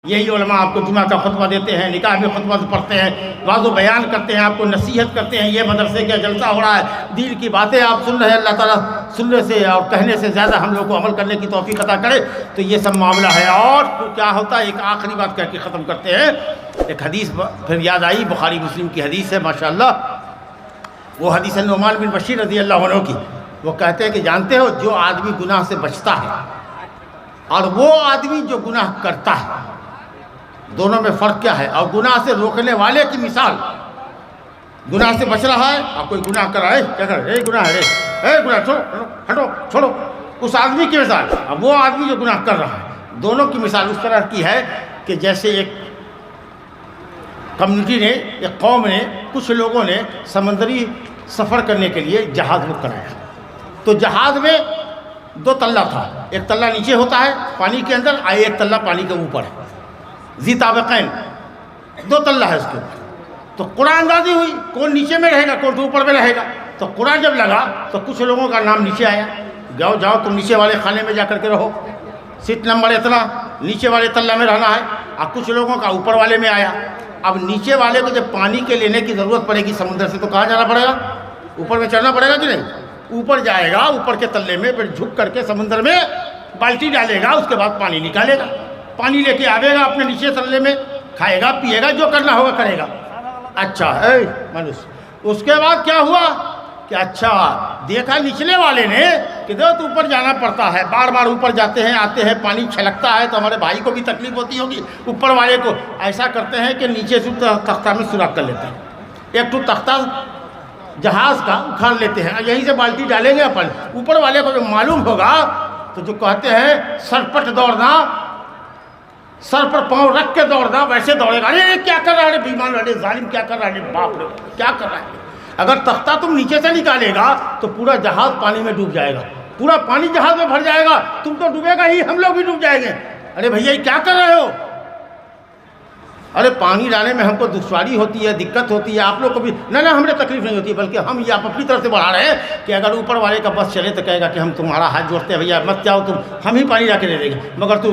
یہی علماء آپ کو جمعہ کا خطبہ دیتے ہیں، نکاح میں خطبہ پڑھتے ہیں، واضح بیان کرتے ہیں، آپ کو نصیحت کرتے ہیں، یہ مدرسے کا جلسہ ہو رہا ہے، دین کی باتیں آپ سن رہے ہیں۔ اللہ تعالیٰ سننے سے اور کہنے سے زیادہ ہم لوگ کو عمل کرنے کی توفیق عطا کرے۔ تو یہ سب معاملہ ہے۔ اور کیا ہوتا ہے، ایک آخری بات کہہ کے ختم کرتے ہیں۔ ایک حدیث پھر یاد آئی، بخاری مسلم کی حدیث ہے ماشاءاللہ، وہ حدیث نعمان بن بشیر رضی اللہ عنہ کی۔ وہ کہتے ہیں کہ جانتے ہو، جو آدمی گناہ سے بچتا ہے اور وہ آدمی جو گناہ کرتا ہے، دونوں میں فرق کیا ہے؟ اور گناہ سے روکنے والے کی مثال، گناہ سے بچ رہا ہے اور کوئی گناہ کر رہا ہے، کیا کر رہا ہے؟ گناہ ہے، گناہ چھوڑو، ہٹو، چھوڑو، اس آدمی کی مثال اور وہ آدمی جو گناہ کر رہا ہے، دونوں کی مثال اس طرح کی ہے کہ جیسے ایک کمیونٹی نے، ایک قوم نے، کچھ لوگوں نے سمندری سفر کرنے کے لیے جہاز بک کرایا۔ تو جہاز میں دو تلہ تھا، ایک تلہ نیچے ہوتا ہے پانی کے اندر، ایک تلہ پانی کے اوپر ہے، ذی طابقین، دو تلہ ہے اس کے اوپر۔ تو قرآن اندازی ہوئی، کون نیچے میں رہے گا، کون اوپر میں رہے گا۔ تو قرآن جب لگا تو کچھ لوگوں کا نام نیچے آیا، جاؤ تم نیچے والے خانے میں جا کر کے رہو، سیٹ نمبر اتنا نیچے والے تلہ میں رہنا ہے۔ اور کچھ لوگوں کا اوپر والے میں آیا۔ اب نیچے والے کو جب پانی کے لینے کی ضرورت پڑے گی سمندر سے، تو کہاں جانا پڑے گا؟ اوپر میں چڑھنا پڑے گا کہ نہیں؟ اوپر جائے گا، اوپر کے تلے میں، پھر جھک کر کے سمندر میں بالٹی ڈالے گا، اس کے بعد پانی نکالے گا، پانی لے کے آئے گا اپنے نیچے تلے میں، کھائے گا، پیے گا، جو کرنا ہوگا کرے گا۔ اچھا ہے منوس۔ اس کے بعد کیا ہوا کہ اچھا دیکھا نچلے والے نے کہ دیکھو تو اوپر جانا پڑتا ہے، بار بار اوپر جاتے ہیں آتے ہیں، پانی چھلکتا ہے تو ہمارے بھائی کو بھی تکلیف ہوتی ہوگی، اوپر والے کو۔ ایسا کرتے ہیں کہ نیچے سے تختہ میں سوراخ کر لیتے ہیں، ایک تو تختہ جہاز کا اکھاڑ لیتے ہیں، یہیں سے بالٹی ڈالیں گے اپن۔ اوپر والے کو جو معلوم ہوگا تو جو کہتے ہیں سرپٹ دوڑنا، سر پر پاؤں رکھ کے دوڑنا، ویسے دوڑے گا۔ ارے کیا کر رہا ہے بیمان والے، ظالم کیا کر رہا ہے، باپ رے کیا کر رہا ہے۔ اگر تختہ تم نیچے سے نکالے گا تو پورا جہاز پانی میں ڈوب جائے گا، پورا پانی جہاز میں بھر جائے گا، تم تو ڈوبے گا ہی، ہم لوگ بھی ڈوب جائیں گے۔ ارے بھیا یہ کیا کر رہے ہو؟ ارے پانی لانے میں ہم کو دشواری ہوتی ہے، دقت ہوتی ہے، آپ لوگ کو بھی نہ ہمیں تکلیف نہیں ہوتی، بلکہ ہم یہ آپ اپنی طرف سے بڑھا رہے ہیں کہ اگر اوپر والے کا بس چلے تو کہے گا کہ ہم تمہارا ہاتھ جوڑتے ہیں، بھیا مت جاؤ تم، ہم ہی پانی لا کے دے دیں گے، مگر تو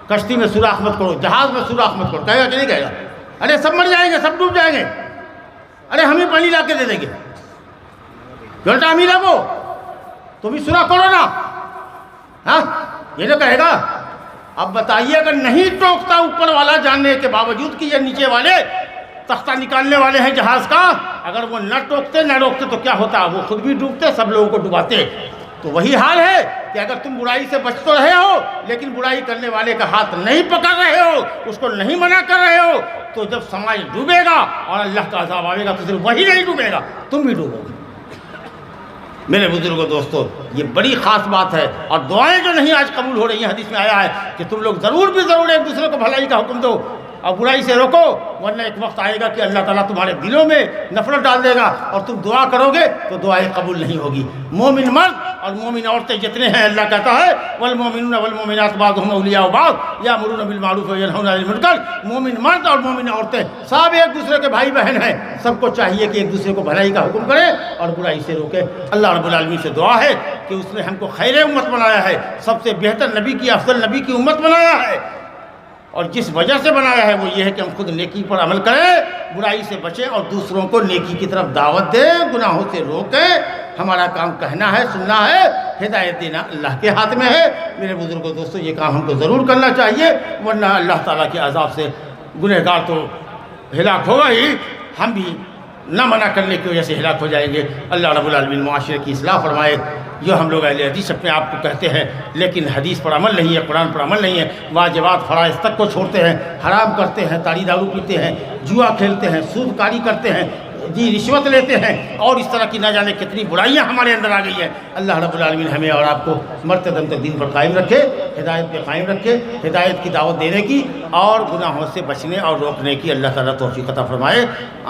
کشتی میں سوراخ مت کرو، جہاز میں سوراخ مت کرو، کہے گا کہ نہیں کہے گا؟ ارے سب مر جائیں گے، سب ڈوب جائیں گے، ارے ہم ہی پانی لا کے دے دیں گے، جلٹا ہم ہی لگو، تم ہی سوراخ کرو نا، ہاں یہ نہ کہے گا۔ اب بتائیے اگر نہیں ٹوکتا اوپر والا جاننے کے باوجود کہ یہ نیچے والے تختہ نکالنے والے ہیں جہاز کا، اگر وہ نہ ٹوکتے نہ روکتے تو کیا ہوتا؟ وہ خود بھی ڈوبتے، سب لوگوں کو ڈباتے۔ تو وہی حال ہے کہ اگر تم برائی سے بچ تو رہے ہو لیکن برائی کرنے والے کا ہاتھ نہیں پکڑ رہے ہو، اس کو نہیں منع کر رہے ہو، تو جب سماج ڈوبے گا اور اللہ کا عذاب آئے گا تو صرف وہی نہیں ڈوبے گا، تم بھی ڈوبو گے۔ میرے بزرگوں دوستو، یہ بڑی خاص بات ہے۔ اور دعائیں جو نہیں آج قبول ہو رہی ہیں، حدیث میں آیا ہے کہ تم لوگ ضرور ایک دوسرے کو بھلائی کا حکم دو اور برائی سے روکو، ورنہ ایک وقت آئے گا کہ اللہ تعالیٰ تمہارے دلوں میں نفرت ڈال دے گا اور تم دعا کرو گے تو دعائیں قبول نہیں ہوگی۔ مومن مرد اور مومن عورتیں جتنے ہیں، اللہ کہتا ہے والمومنون والمومنات بعضهم اولیاء بعض یامرون بالمعروف وینہون عن المنکر۔ مومن مرد اور مومن عورتیں سب ایک دوسرے کے بھائی بہن ہیں، سب کو چاہیے کہ ایک دوسرے کو بھلائی کا حکم کرے اور برائی سے روکے۔ اللہ رب العالمین سے دعا ہے کہ اس نے ہم کو خیر امت بنایا ہے، سب سے بہتر نبی کی، افضل نبی کی امت بنایا ہے، اور جس وجہ سے بنایا ہے وہ یہ ہے کہ ہم خود نیکی پر عمل کریں، برائی سے بچیں اور دوسروں کو نیکی کی طرف دعوت دیں، گناہوں سے روکیں۔ ہمارا کام کہنا ہے، سننا ہے، ہدایت دینا اللہ کے ہاتھ میں ہے۔ میرے بزرگوں دوستو، یہ کام ہم کو ضرور کرنا چاہیے، ورنہ اللہ تعالیٰ کے عذاب سے گنہگار تو ہلاک ہوگا ہی، ہم بھی نہ منع کرنے کی وجہ سے ہلاک ہو جائیں گے۔ اللہ رب العالمین معاشرے کی اصلاح فرمائے۔ جو ہم لوگ اہل حدیث اپنے آپ کو کہتے ہیں لیکن حدیث پر عمل نہیں ہے، قرآن پر عمل نہیں ہے، واجبات فرائض تک کو چھوڑتے ہیں، حرام کرتے ہیں، تاڑی دارو پیتے ہیں، جوا کھیلتے ہیں، سود کاری کرتے ہیں، جی رشوت لیتے ہیں، اور اس طرح کی نہ جانے کتنی برائیاں ہمارے اندر آ گئی ہیں۔ اللہ رب العالمین ہمیں اور آپ کو مرتے دم تک دین پر قائم رکھے، ہدایت پہ قائم رکھے، ہدایت کی دعوت دینے کی اور گناہوں سے بچنے اور روکنے کی اللہ تعالیٰ توفیق عطا فرمائے۔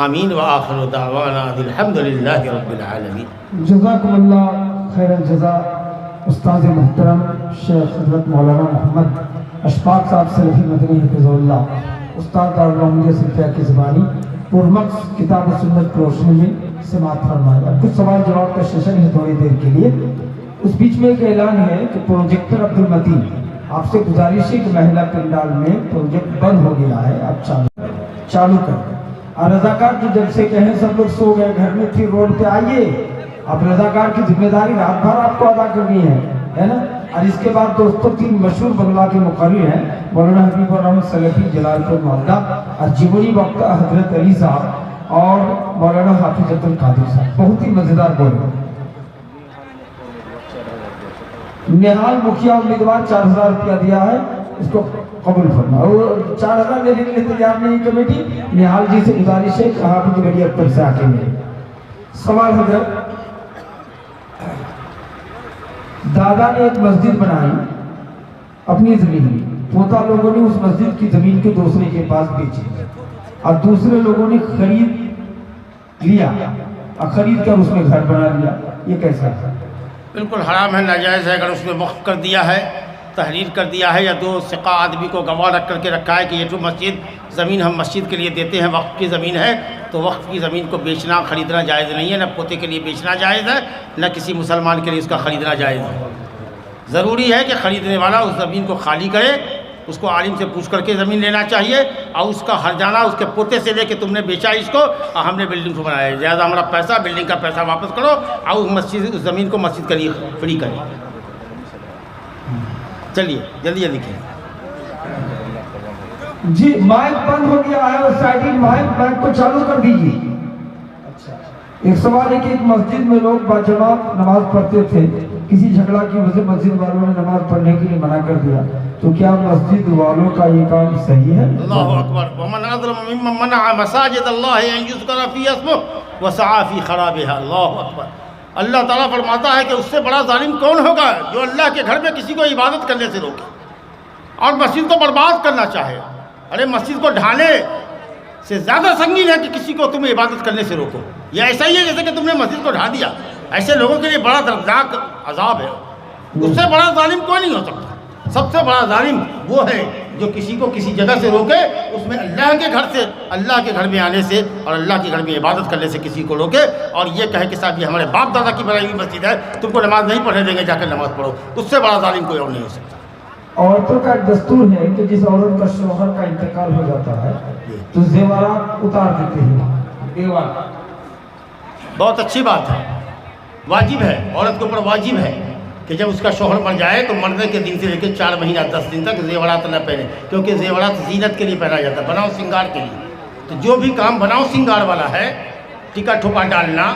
آمین وآخر دعوانا الحمد للہ رب العالمین۔ جزاکم اللہ خیر الجزا استاد محترم شیخ حضرت مولانا محمد اشفاق صاحب سلفی مدنی حفظ اللہ، استاد دارالعلوم سلفیہ کی زبانی پرمکس کتاب سنت کی روشنی میں سماعت فرمائے۔ کچھ سوال جواب کا سیشن ہے تھوڑی دیر کے لیے۔ اس بیچ میں ایک اعلان ہے کہ پروجیکٹر عبد المتین آپ سے گزارش ہے کہ محلہ پنڈال میں پروجیکٹ بند ہو گیا ہے، اب چالو کر دیں۔ اور رضاکار جو جب سے کہیں سب لوگ سو گئے گھر میں، پھر روڈ پہ آئیے، اب رضاکار کی ذمہ داری رات بھر آپ کو ادا کرنی ہے نا۔ اور اس کے بعد دوستوں 3 مشہور بنگلہ کے مقرر ہیں، مولانا حبیب الرحمن سلفی جلال پور محلہ، اور جیونی وقت حضرت علی صاحب اور مولانا حافظ القادر صاحب، بہت ہی مزیدار بولے۔ نہال مکھیا امیدوار 4000 روپیہ دیا ہے، اس کو قبول فرما، اور 4000 لینے کے لیے تیار نہیں کمیٹی۔ نہال جی سے گزارش ہے کہ حافظ بڑی اکبر سے آکے ملے۔ سوال حضرت، دادا نے ایک مسجد بنائی اپنی زمین میں، پوتا لوگوں نے اس مسجد کی زمین کو دوسرے کے پاس بیچی، اور دوسرے لوگوں نے خرید لیا اور خرید کر اس میں گھر بنا لیا، یہ کیسا ہے؟ بالکل حرام ہے، ناجائز ہے۔ اگر اس نے وقف کر دیا ہے، تحریر کر دیا ہے، یا 2 ثقہ آدمی کو گواہ رکھ کر کے رکھا ہے کہ یہ جو زمین ہم مسجد کے لیے دیتے ہیں وقف کی زمین ہے، تو وقف کی زمین کو بیچنا خریدنا جائز نہیں ہے، نہ پوتے کے لیے بیچنا جائز ہے، نہ کسی مسلمان کے لیے اس کا خریدنا جائز ہے۔ ضروری ہے کہ خریدنے والا اس زمین کو خالی کرے، اس کو عالم سے پوچھ کر کے زمین لینا چاہیے، اور اس کا ہرجانہ اس کے پوتے سے لے کے تم نے بیچا اس کو اور ہم نے بلڈنگ کو بنایا ہے، لہٰذا ہمارا پیسہ بلڈنگ کا پیسہ واپس کرو اور اس زمین کو مسجد کے لیے فری کریں۔ چلیے جلدی جلدی کہیں جی، مائک بند ہو گیا ہے، اور سائیڈ مائک کو چالو کر دیجیے۔ ایک سوال ہے کہ ایک مسجد میں لوگ باجماعت نماز پڑھتے تھے، کسی جھگڑا کی وجہ مسجد والوں نے نماز پڑھنے کے لیے منع کر دیا، تو کیا مسجد والوں کا یہ کام صحیح ہے؟ اللہ اکبر۔ ومن اظلم ممن منع مساجد اللہ ان یذکر فی اسمہ وسعی فی خرابها۔ اللہ اکبر۔ اللہ تعالیٰ فرماتا ہے کہ اس سے بڑا ظالم کون ہوگا جو اللہ کے گھر میں کسی کو عبادت کرنے سے روکے اور مسجد کو برباد کرنا چاہے۔ ارے مسجد کو ڈھانے سے زیادہ سنگین ہے کہ کسی کو تم عبادت کرنے سے روکو۔ یہ ایسا ہی ہے جیسے کہ تم نے مسجد کو ڈھا دیا۔ ایسے لوگوں کے لیے بڑا دردناک عذاب ہے، اس سے بڑا ظالم کوئی نہیں ہو سکتا۔ سب سے بڑا ظالم وہ ہے جو کسی کو کسی جگہ سے روکے، اس میں اللہ کے گھر سے، اللہ کے گھر میں آنے سے اور اللہ کے گھر میں عبادت کرنے سے کسی کو روکے، اور یہ کہے کہ صاحب یہ ہمارے باپ دادا کی بنائی ہوئی مسجد ہے، تم کو نماز نہیں پڑھنے دیں گے، جا کر نماز پڑھو۔ اس سے بڑا ظالم کوئی اور نہیں ہو سکتا۔ عورتوں کا ایک دستور ہے کہ جس عورت کا شوہر کا انتقال ہو جاتا ہے تو زیورات اتار دیتے ہیں، دیوار۔ بہت اچھی بات ہے، واجب ہے، عورت کے اوپر واجب ہے کہ جب اس کا شوہر مر جائے تو مرنے کے دن سے لے کے 4 مہینہ 10 دن تک زیورات نہ پہنے، کیونکہ زیورات زینت کے لیے پہنا جاتا ہے، بناؤ سنگار کے لیے۔ تو جو بھی کام بناؤ سنگار والا ہے، ٹکا ٹھوکا ڈالنا،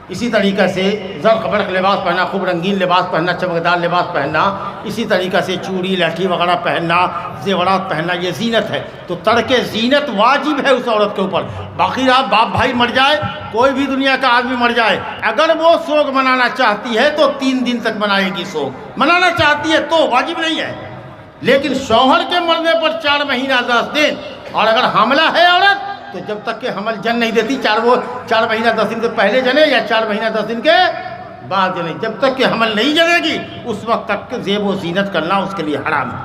اسی طریقہ سے زرق برق لباس پہننا، خوب رنگین لباس پہننا، چمکدار لباس پہننا، اسی طریقہ سے چوڑی لاٹھی وغیرہ پہننا، زیورات پہننا، یہ زینت ہے۔ تو ترک زینت واجب ہے اس عورت کے اوپر۔ باقی رات باپ بھائی مر جائے، کوئی بھی دنیا کا آدمی مر جائے، اگر وہ سوگ منانا چاہتی ہے تو 3 دن تک منائے گی سوگ، منانا چاہتی ہے تو، واجب نہیں ہے۔ لیکن شوہر کے مرنے پر 4 مہینہ 10 دن، اور اگر حاملہ ہے عورت تو جب تک کہ حمل جن نہیں دیتی، 4 مہینہ 10 دن سے پہلے جنے یا 4 مہینہ 10 دن کے بعد جنے، جب تک کہ حمل نہیں جنے گی اس وقت تک زیب و زینت کرنا اس کے لیے حرام ہے۔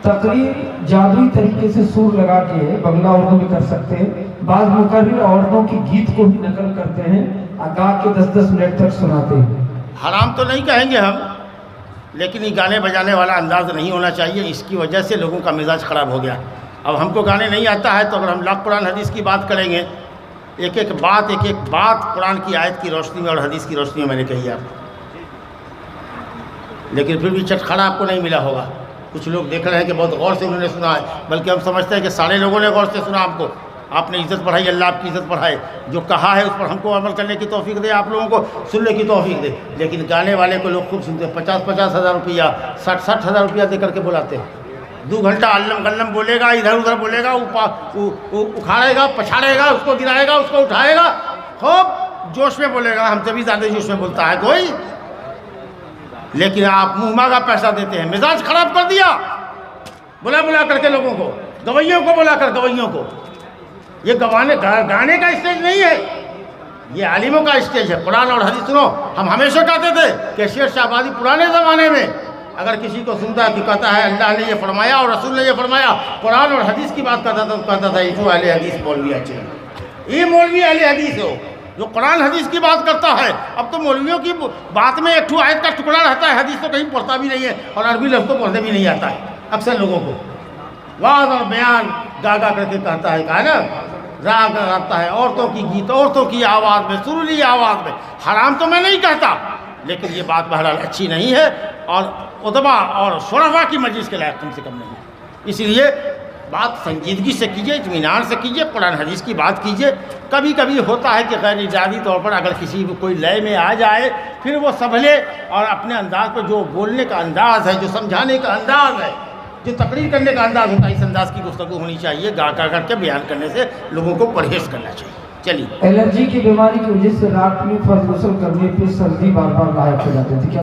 تقریر جادوئی طریقے سے سور لگا کے بنگلہ اردو میں کر سکتے ہیں، بعض مقرر عورتوں کی گیت کو بھی نقل کرتے ہیں، گا کے 10-10 منٹ تک سناتے ہیں۔ حرام تو نہیں کہیں گے ہم، لیکن یہ گانے بجانے والا انداز نہیں ہونا چاہیے، اس کی وجہ سے لوگوں کا مزاج خراب ہو گیا۔ اب ہم کو گانے نہیں آتا ہے تو اگر ہم لاکھ قرآن حدیث کی بات کریں گے، ایک ایک بات قرآن کی آیت کی روشنی میں اور حدیث کی روشنی میں میں نے کہی ہے آپ کو، لیکن پھر بھی چٹخڑا آپ کو نہیں ملا ہوگا۔ کچھ لوگ دیکھ رہے ہیں کہ بہت غور سے انہوں نے سنا ہے، بلکہ ہم سمجھتے ہیں کہ سارے لوگوں نے غور سے سنا آپ کو۔ آپ نے عزت بڑھائی، اللہ آپ کی عزت بڑھائے، جو کہا ہے اس پر ہم کو عمل کرنے کی توفیق دے، آپ لوگوں کو سننے کی توفیق دے۔ لیکن گانے والے کو لوگ خوب سنتے ہیں، 50-50 ہزار روپیہ 60-60 ہزار روپیہ دے کر کے بلاتے ہیں۔ 2 گھنٹہ علم غلم بولے گا، ادھر ادھر بولے گا، اکھاڑے گا، پچھاڑے گا، اس کو گرائے گا، اس کو اٹھائے گا، خوب جوش میں بولے گا، ہم سے بھی زیادہ جوش میں بولتا ہے کوئی۔ لیکن آپ منہ مانگا پیسہ دیتے ہیں، مزاج خراب کر دیا، بلا کر کے لوگوں کو، گویوں کو بلا کر گویوں کو۔ یہ گانے کا اسٹیج نہیں ہے، یہ عالموں کا اسٹیج ہے۔ قرآن اور حدیث سنو، ہم ہمیشہ کہتے تھے کہ شیر شاہ آبادی پرانے زمانے میں اگر کسی کو سنتا ہے تو کہتا ہے اللہ نے یہ فرمایا اور رسول نے یہ فرمایا، قرآن اور حدیث کی بات کرتا تھا تو کہتا تھا یہ جو اہل حدیث مولوی اچھے ہیں، یہ مولوی اہل حدیث ہو۔ جو قرآن حدیث کی بات کرتا ہے. اب تو مولویوں کی بات میں ایک آیت کا ٹکڑا رہتا ہے, حدیث تو کہیں پڑھتا بھی نہیں ہے اور عربی لفظ تو پڑھنے بھی نہیں آتا ہے اکثر لوگوں کو. واز اور بیان گا گا کر کے کہتا ہے, کہا نا راگ رہتا ہے, عورتوں کی گیت, عورتوں کی آواز میں, سریلی آواز میں. حرام تو میں نہیں کہتا, لیکن یہ بات بہرحال اچھی نہیں ہے اور ادبا اور شرفا کی مجلس کے لائق کم سے کم نہیں ہے. اسی لیے بات سنجیدگی سے کیجیے, اطمینان سے کیجیے, قرآن حدیث کی بات کیجیے. کبھی کبھی ہوتا ہے کہ غیر ارادی طور پر اگر کسی کو کوئی لئے میں آ جائے, پھر وہ سنبھلے اور اپنے انداز پر, جو بولنے کا انداز ہے, جو سمجھانے کا انداز ہے, جو تقریر کرنے کا انداز ہوتا ہے, اس انداز کی گفتگو ہونی چاہیے. گا گا کر کے بیان کرنے سے لوگوں کو پرہیز کرنا چاہیے. چلیے. الرجی کی بیماری کی وجہ سے رات میں فرض غسل کرنے پہ سردی بار بار لاحق ہو جاتی تھی.